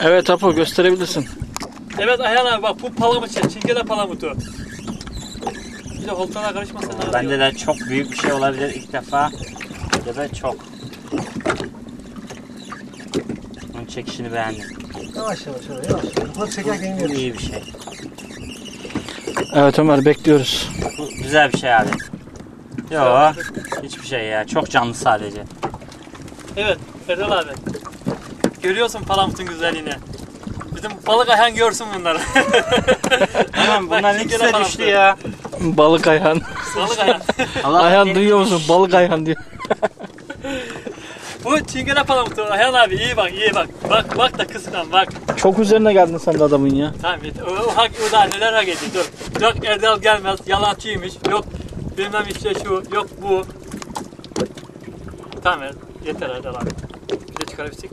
Evet Apo, gösterebilirsin. Evet Ayhan abi bak, bu palamut, çingene palamutu. Bir de oltana karışmasın. Bende de çok büyük bir şey olabilir ilk defa. Ya da çok. Onun çekişini beğendim. Yavaş yavaş yavaş. Bunları çekerken Bu iniyoruz. iyi bir şey. Evet Ömer, bekliyoruz. Bu güzel bir şey abi. Yok, hiçbir şey ya. Çok canlı sadece. Evet Erdal abi. Görüyorsun palamutun güzelliğini. Bizim balık Ayhan görsün bunları. Tamam, Bak, bunların çingene ikisi de palamutu. düştü ya. Balık Ayhan. Balık Ayhan. Allah Ayhan beni- duyuyor musun? Balık Ayhan diyor. Bu çingene palamutu Ayhan abi, iyi bak iyi bak. Bak da kısmen bak. Çok üzerine geldin sen de adamın ya. Tamam yeter. O da neler hak ediyor. Dur. Yok Erdal gelmez, yalancıymış. Yok bilmem işte şu, yok bu. Tamam yeter Erdal abi. Bir de çıkarabilsek.